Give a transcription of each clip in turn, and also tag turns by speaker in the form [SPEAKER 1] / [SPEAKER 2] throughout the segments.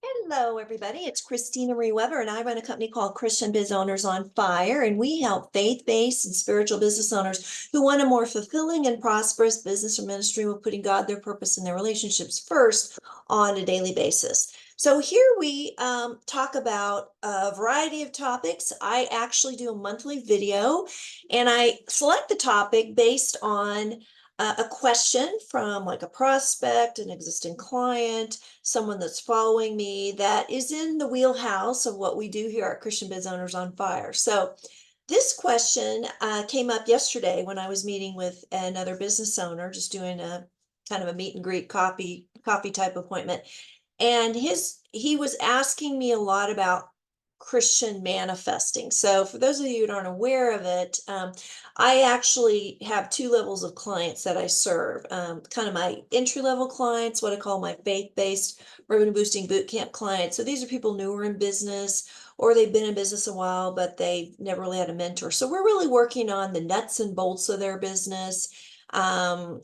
[SPEAKER 1] Hello, everybody. It's Christina Marie Weber, and I run a company called Christian Biz Owners on Fire. And we help faith-based and spiritual business owners who want a more fulfilling and prosperous business or ministry with putting God, their purpose, and their relationships first on a daily basis. So here we talk about a variety of topics. I actually do a monthly video, and I select the topic based on a question from like a prospect, an existing client, someone that's following me that is in the wheelhouse of what we do here at Christian Biz Owners on Fire. So this question came up yesterday when I was meeting with another business owner, just doing a kind of a meet and greet coffee type appointment. And he was asking me a lot about Christian manifesting. So for those of you that aren't aware of it, I actually have two levels of clients that I serve. Kind of my entry level clients, what I call my faith-based revenue boosting bootcamp clients. So these are people newer in business, or they've been in business a while, but they've never really had a mentor. So we're really working on the nuts and bolts of their business. Even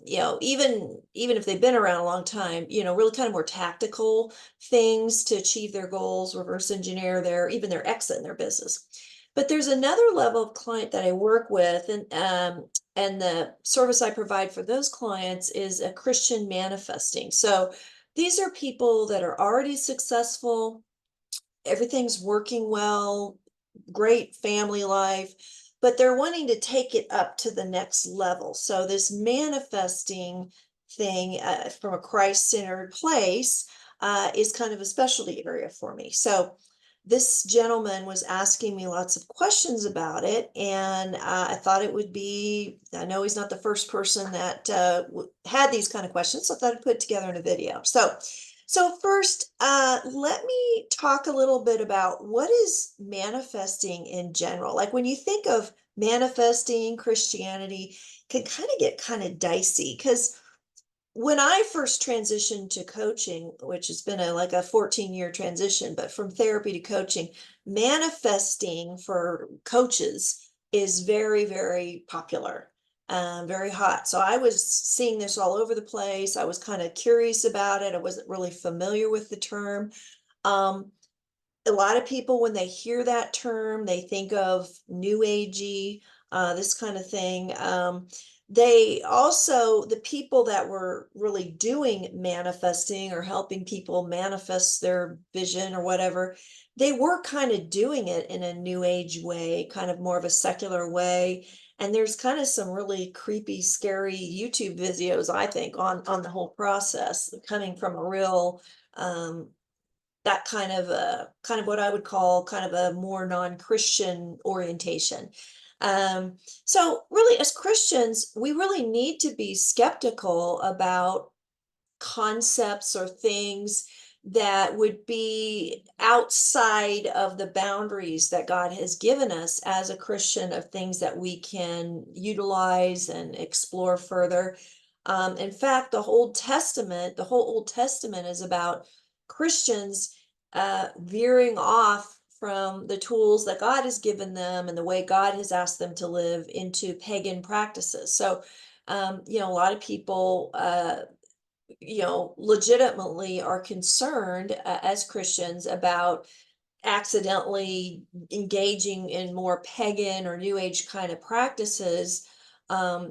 [SPEAKER 1] if they've been around a long time, really kind of more tactical things to achieve their goals, reverse engineer even their exit in their business. But there's another level of client that I work with, and the service I provide for those clients is a Christian manifesting. So these are people that are already successful, everything's working well, great family life, but they're wanting to take it up to the next level. So this manifesting thing from a Christ-centered place is kind of a specialty area for me. So this gentleman was asking me lots of questions about it, and I thought it would be, I know he's not the first person that had these kind of questions, so I thought I'd put it together in a video. So first, let me talk a little bit about what is manifesting in general. Like when you think of manifesting, Christianity can kind of get kind of dicey because when I first transitioned to coaching, which has been like a 14-year transition, but from therapy to coaching, manifesting for coaches is very, very popular, very hot. So I was seeing this all over the place. I was kind of curious about it. I wasn't really familiar with the term. Um, a lot of people, when they hear that term, they think of new agey, this kind of thing. They also, the people that were really doing manifesting or helping people manifest their vision or whatever, they were kind of doing it in a new age way, kind of more of a secular way. And there's kind of some really creepy, scary YouTube videos, I think, on the whole process, coming from a real that kind of what I would call kind of a more non-Christian orientation. So really, as Christians, we really need to be skeptical about concepts or things that would be outside of the boundaries that God has given us as a Christian of things that we can utilize and explore further. In fact, the whole Old Testament is about Christians veering off from the tools that God has given them and the way God has asked them to live into pagan practices. So, a lot of people, legitimately are concerned as Christians about accidentally engaging in more pagan or new age kind of practices,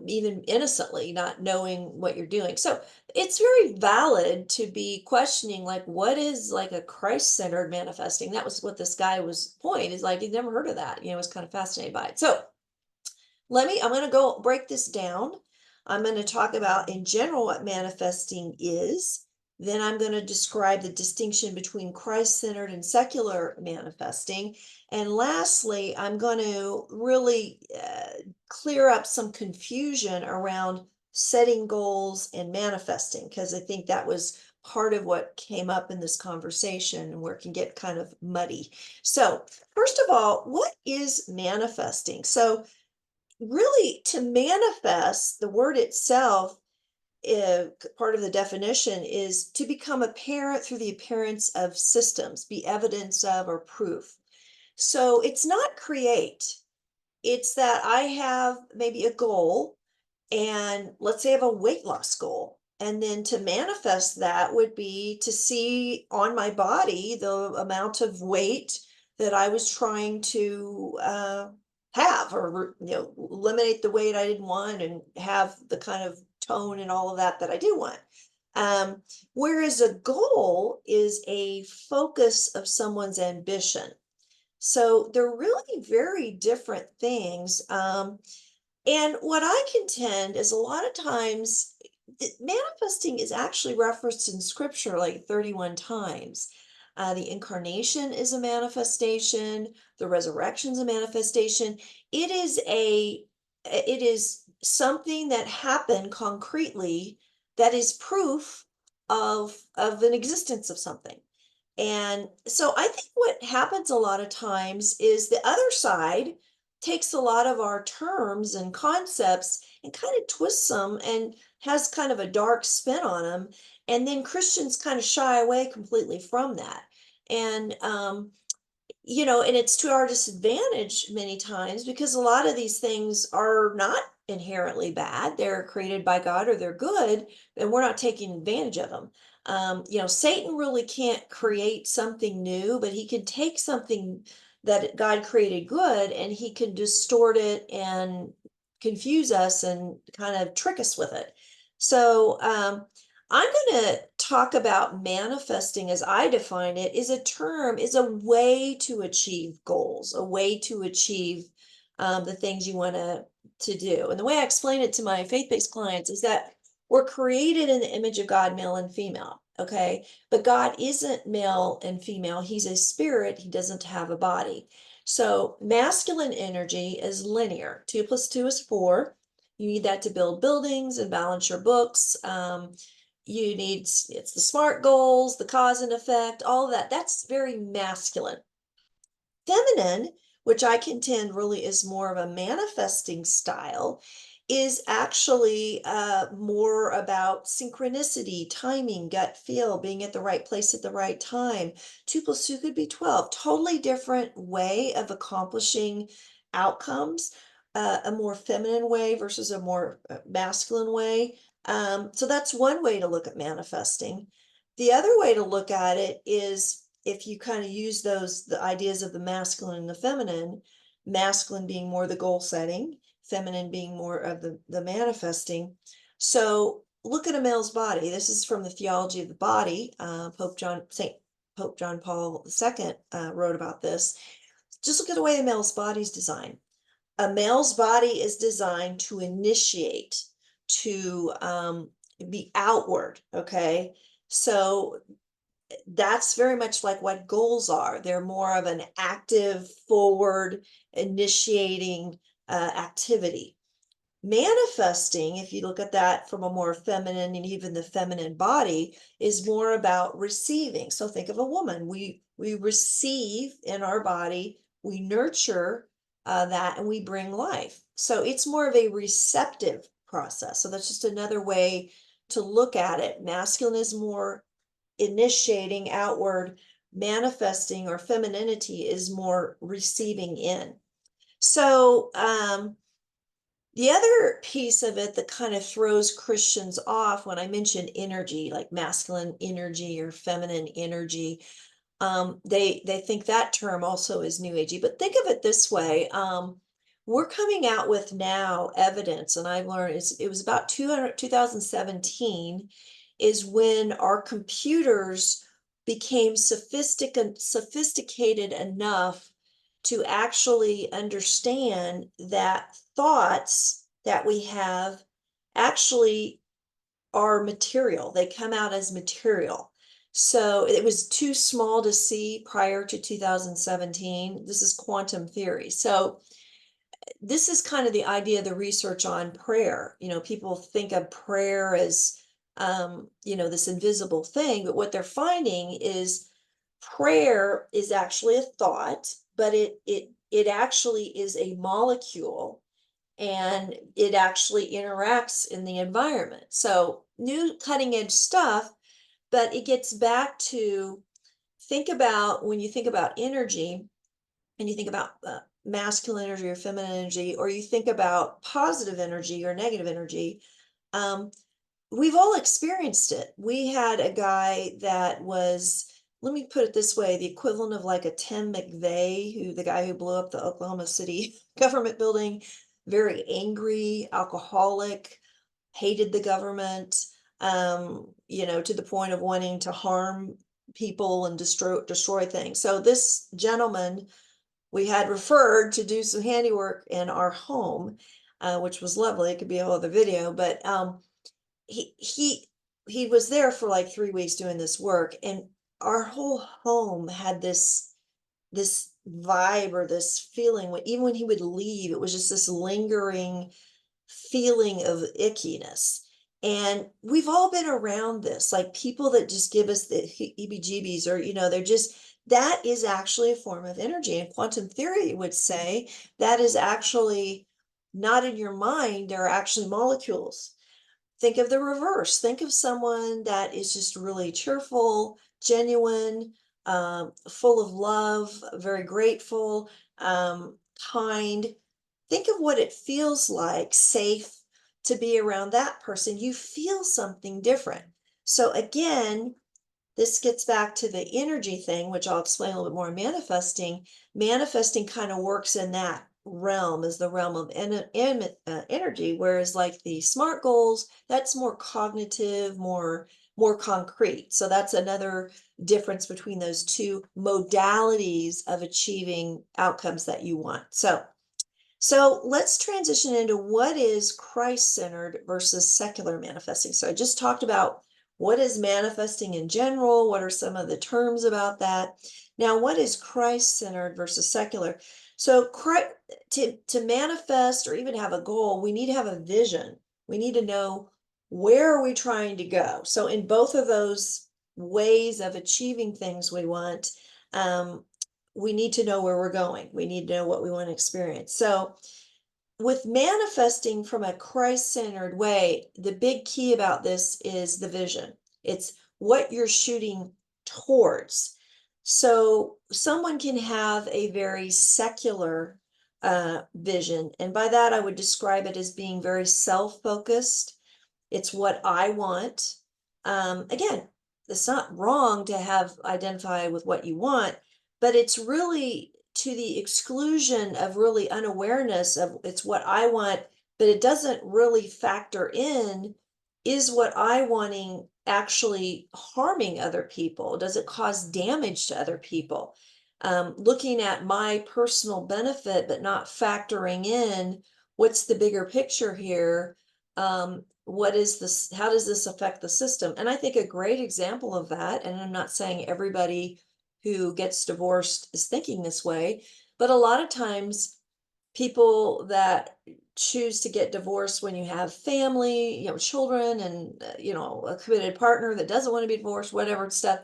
[SPEAKER 1] even innocently, not knowing what you're doing. So it's very valid to be questioning, like, what is like a Christ-centered manifesting? That was what this guy was point is like, he'd never heard of that, was kind of fascinated by it. So I'm going to go break this down. I'm going to talk about in general what manifesting is. Then I'm going to describe the distinction between Christ-centered and secular manifesting. And lastly, I'm going to really clear up some confusion around setting goals and manifesting, because I think that was part of what came up in this conversation and where it can get kind of muddy. So first of all, what is manifesting? So really, to manifest, the word itself, part of the definition is to become apparent through the appearance of systems, be evidence of or proof. So it's not create. It's that I have maybe a goal, and let's say I have a weight loss goal. And then to manifest that would be to see on my body the amount of weight that I was trying to have, or eliminate the weight I didn't want and have the kind of tone and all of that that I do want. Um, Whereas a goal is a focus of someone's ambition. So they're really very different things. And what I contend is a lot of times manifesting is actually referenced in scripture like 31 times. The incarnation is a manifestation, the resurrection is a manifestation. It is something that happened concretely that is proof of an existence of something. And so I think what happens a lot of times is the other side takes a lot of our terms and concepts and kind of twists them and has kind of a dark spin on them. And then Christians kind of shy away completely from that. And and it's to our disadvantage many times because a lot of these things are not inherently bad. They're created by God or they're good, and we're not taking advantage of them. Satan really can't create something new, but he can take something that God created good and he can distort it and confuse us and kind of trick us with it. So, I'm going to talk about manifesting as I define it is a way to achieve goals, a way to achieve the things you want to do. And the way I explain it to my faith-based clients is that we're created in the image of God, male and female. Okay. But God isn't male and female. He's a spirit. He doesn't have a body. So masculine energy is linear. 2 + 2 is 4. You need that to build buildings and balance your books. It's the SMART goals, the cause and effect, all of that. That's very masculine. Feminine, which I contend really is more of a manifesting style, is actually more about synchronicity, timing, gut feel, being at the right place at the right time. 2 + 2 could be 12. Totally different way of accomplishing outcomes, a more feminine way versus a more masculine way. So that's one way to look at manifesting. The other way to look at it is if you kind of use the ideas of the masculine and the feminine, masculine being more the goal setting, feminine being more of the manifesting. So look at a male's body. This is from the Theology of the Body. Pope John Paul II wrote about this. Just look at the way a male's body is designed. A male's body is designed to initiate, to be outward. Okay. So that's very much like what goals are. They're more of an active, forward, initiating activity. Manifesting, if you look at that from a more feminine and even the feminine body, is more about receiving. So think of a woman. We receive in our body, we nurture that, and we bring life. So it's more of a receptive process. So that's just another way to look at it. Masculine is more initiating outward, manifesting or femininity is more receiving in. So the other piece of it that kind of throws Christians off when I mention energy, like masculine energy or feminine energy, they think that term also is new agey. But think of it this way. We're coming out with now evidence, and I've learned it was about 2017 is when our computers became sophisticated enough to actually understand that thoughts that we have actually are material. They come out as material. So it was too small to see prior to 2017. This is quantum theory. So this is kind of the idea of the research on prayer. People think of prayer as, this invisible thing, but what they're finding is prayer is actually a thought, but it actually is a molecule and it actually interacts in the environment. So new cutting edge stuff, but it gets back to think about when you think about energy and you think about masculine energy or feminine energy, or you think about positive energy or negative energy, we've all experienced it. We had a guy that was, let me put it this way, the equivalent of like a Tim McVeigh, who the guy who blew up the Oklahoma City government building, very angry, alcoholic, hated the government, to the point of wanting to harm people and destroy things. So this gentleman we had referred to do some handiwork in our home, which was lovely. It could be a whole other video, but he he he was there for like 3 weeks doing this work, and our whole home had this vibe or this feeling. Even when he would leave, it was just this lingering feeling of ickiness. And we've all been around this, like people that just give us the heebie-jeebies, or they're just, that is actually a form of energy. And quantum theory would say that is actually not in your mind, there are actually molecules. Think of the reverse. Think of someone that is just really cheerful, genuine, full of love, very grateful, kind. Think of what it feels like, safe to be around that person. You feel something different. So again, this gets back to the energy thing, which I'll explain a little bit more in manifesting. Manifesting kind of works in that realm, is the realm of energy, whereas like the SMART goals, that's more cognitive, more concrete. So that's another difference between those two modalities of achieving outcomes that you want. So let's transition into what is Christ-centered versus secular manifesting. So I just talked about what is manifesting in general, what are some of the terms about that. Now, what is Christ-centered versus secular? So to manifest or even have a goal, we need to have a vision. We need to know, where are we trying to go? So in both of those ways of achieving things we want, we need to know where we're going. We need to know what we want to experience. So with manifesting from a Christ-centered way, the big key about this is the vision. It's what you're shooting towards. So someone can have a very secular vision, and by that I would describe it as being very self-focused. It's what I want. Again, it's not wrong to have identify with what you want, but it's really to the exclusion of really unawareness of it's what I want, but it doesn't really factor in, is what I wanting actually harming other people? Does it cause damage to other people? Looking at my personal benefit, but not factoring in what's the bigger picture here. What is this? How does this affect the system? And I think a great example of that, and I'm not saying everybody who gets divorced is thinking this way, but a lot of times people that choose to get divorced when you have family, children, and a committed partner that doesn't want to be divorced, whatever stuff.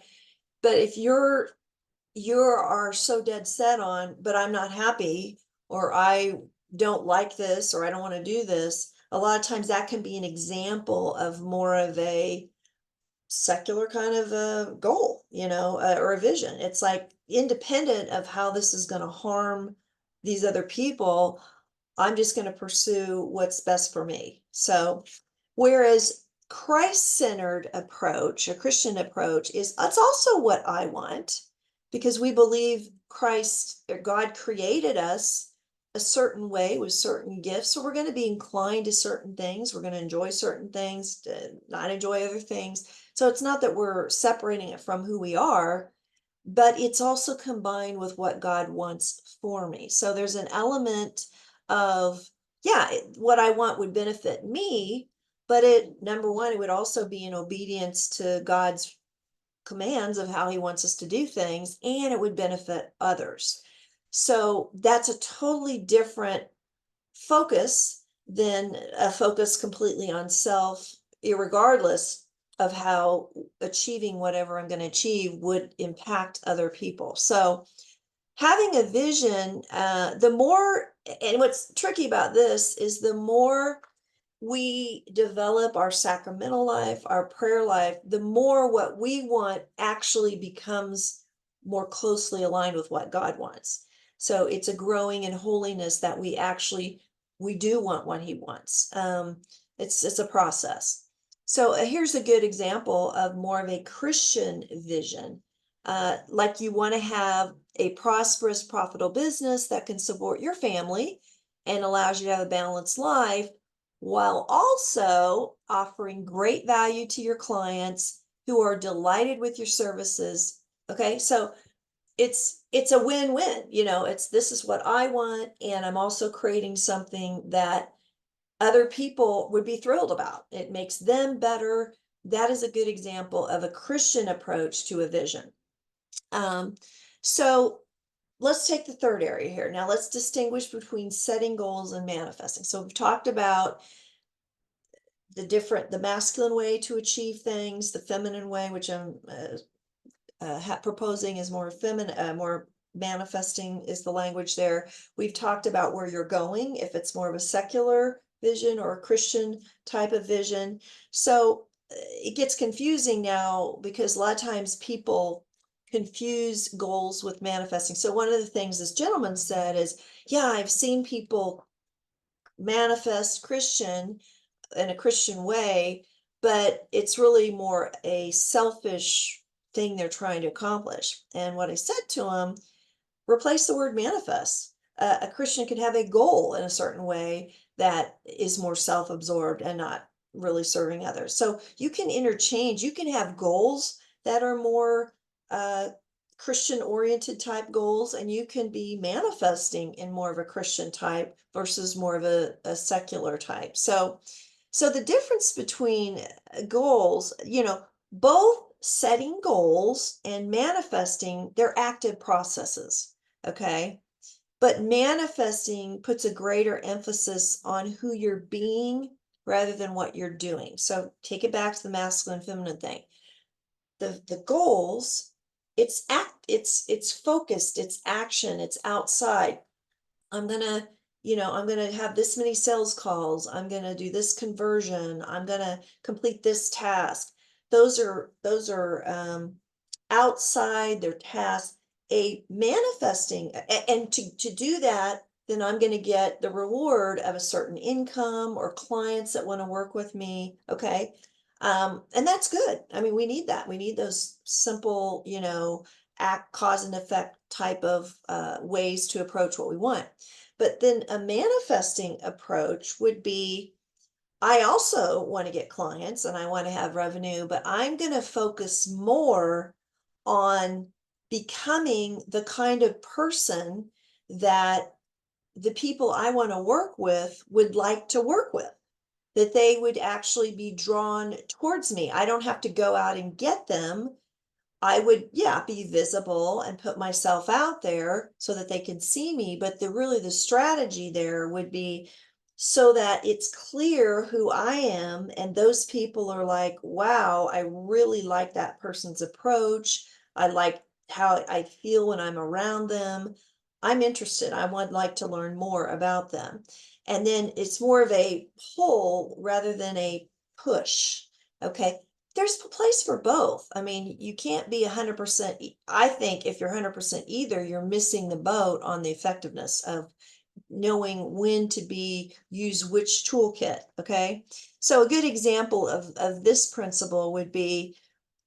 [SPEAKER 1] But if you are so dead set on, but I'm not happy, or I don't like this, or I don't want to do this, a lot of times that can be an example of more of a secular kind of a goal, or a vision. It's like, independent of how this is going to harm these other people, I'm just going to pursue what's best for me. So, whereas Christ-centered approach, a Christian approach, is it's also what I want, because we believe Christ or God created us a certain way with certain gifts. So we're going to be inclined to certain things. We're going to enjoy certain things, to not enjoy other things. So it's not that we're separating it from who we are, but it's also combined with what God wants for me. So there's an element of, yeah, what I want would benefit me, but number one, it would also be in obedience to God's commands of how he wants us to do things, and it would benefit others. So that's a totally different focus than a focus completely on self, irregardless of how achieving whatever I'm going to achieve would impact other people. So having a vision, the more, and what's tricky about this is the more we develop our sacramental life, our prayer life, the more what we want actually becomes more closely aligned with what God wants. So it's a growing in holiness that we do want what he wants. It's a process. So here's a good example of more of a Christian vision. Like you want to have a prosperous, profitable business that can support your family and allows you to have a balanced life while also offering great value to your clients who are delighted with your services. Okay, so it's a win-win. It's this is what I want, and I'm also creating something that other people would be thrilled about. It makes them better. That is a good example of a Christian approach to a vision. Um, so let's take the third area here. Now let's distinguish between setting goals and manifesting. So we've talked about the masculine way to achieve things, the feminine way, which I'm proposing is more feminine, more manifesting is the language there. We've talked about where you're going, if it's more of a secular vision or a Christian type of vision. So it gets confusing now because a lot of times people confuse goals with manifesting. So one of the things this gentleman said is, yeah, I've seen people manifest Christian in a Christian way, but it's really more a selfish thing they're trying to accomplish. And what I said to him, replace the word manifest. A Christian can have a goal in a certain way that is more self-absorbed and not really serving others. So you can interchange, you can have goals that are more Christian oriented type goals, and you can be manifesting in more of a Christian type versus more of a secular type. So the difference between goals, both setting goals and manifesting, they're active processes, okay? But manifesting puts a greater emphasis on who you're being rather than what you're doing. So take it back to the masculine feminine thing. The goals, it's focused, it's action, it's outside. I'm gonna have this many sales calls. I'm gonna do this conversion. I'm gonna complete this task. Those are outside their tasks. A manifesting, and to do that, then I'm gonna get the reward of a certain income or clients that want to work with me. Okay. And that's good. I mean, we need that. We need those simple, act, cause and effect type of ways to approach what we want. But then a manifesting approach would be, I also want to get clients and I want to have revenue, but I'm going to focus more on becoming the kind of person that the people I want to work with would like to work with, that they would actually be drawn towards me. I don't have to go out and get them. I would, yeah, be visible and put myself out there so that they can see me. But the strategy there would be so that it's clear who I am. And those people are like, wow, I really like that person's approach. I like how I feel when I'm around them. I'm interested. I would like to learn more about them. And then it's more of a pull rather than a push. Okay, there's a place for both. I mean, you can't be 100%. I think if you're 100% either, you're missing the boat on the effectiveness of knowing when to use which toolkit. Okay. So a good example of this principle would be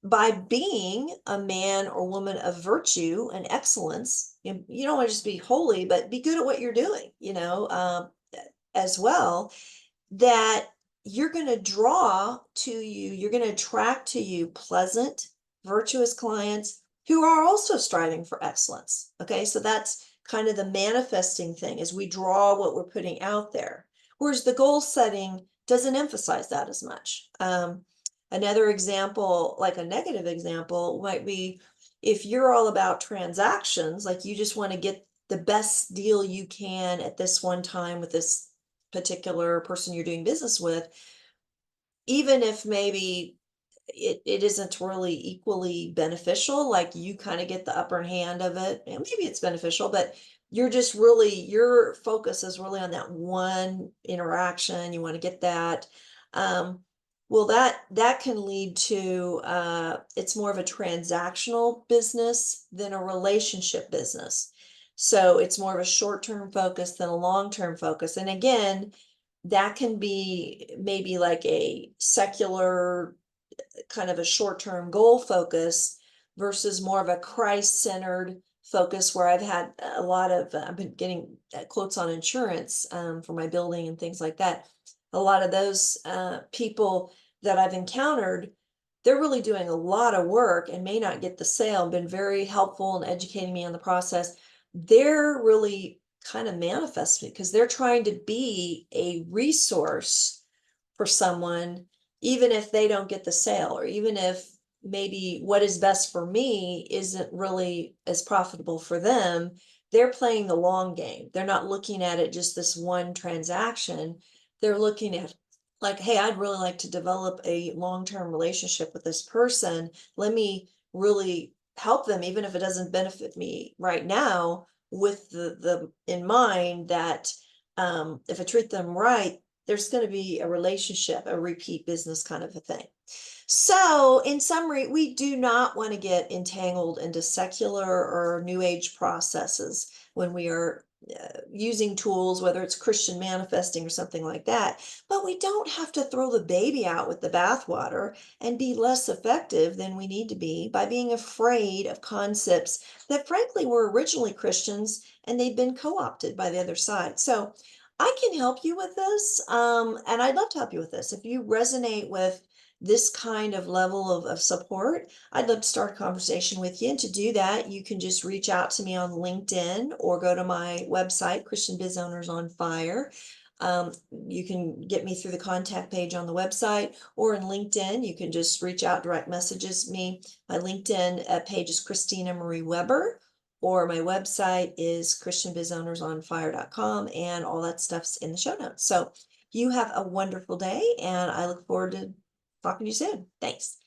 [SPEAKER 1] by being a man or woman of virtue and excellence. You don't want to just be holy, but be good at what you're doing, as well, that you're going to draw to you, you're going to attract to you pleasant, virtuous clients who are also striving for excellence. Okay, so that's kind of the manifesting thing, is we draw what we're putting out there. Whereas the goal setting doesn't emphasize that as much. Another example, like a negative example, might be if you're all about transactions, like you just want to get the best deal you can at this one time with this particular person you're doing business with, even if maybe it isn't really equally beneficial, like you kind of get the upper hand of it, and maybe it's beneficial, but your focus is really on that one interaction. You want to get that. Well, that can lead to it's more of a transactional business than a relationship business. So it's more of a short-term focus than a long-term focus. And again, that can be maybe like a secular kind of a short-term goal focus versus more of a Christ-centered focus where I've had a lot of I've been getting quotes on insurance for my building and things like that. A lot of those people that I've encountered, they're really doing a lot of work and may not get the sale, been very helpful in educating me on the process. They're really kind of manifesting because they're trying to be a resource for someone, even if they don't get the sale, or even if maybe what is best for me isn't really as profitable for them. They're playing the long game. They're not looking at it just this one transaction. They're looking at like, hey, I'd really like to develop a long-term relationship with this person. Let me really help them, even if it doesn't benefit me right now, with the in mind that if I treat them right, there's going to be a relationship, a repeat business kind of a thing. So, in summary, we do not want to get entangled into secular or new age processes when we are using tools, whether it's Christian manifesting or something like that. But we don't have to throw the baby out with the bathwater and be less effective than we need to be by being afraid of concepts that, frankly, were originally Christians and they've been co opted by the other side. So, I can help you with this, and I'd love to help you with this. If you resonate with this kind of level of support, I'd love to start a conversation with you. And to do that, you can just reach out to me on LinkedIn or go to my website, Christian Biz Owners on Fire. You can get me through the contact page on the website or in LinkedIn. You can just reach out, direct messages me. My LinkedIn page is Christina Marie Weber, or my website is christianbizownersonfire.com, and all that stuff's in the show notes. So you have a wonderful day, and I look forward to talking to you soon. Thanks.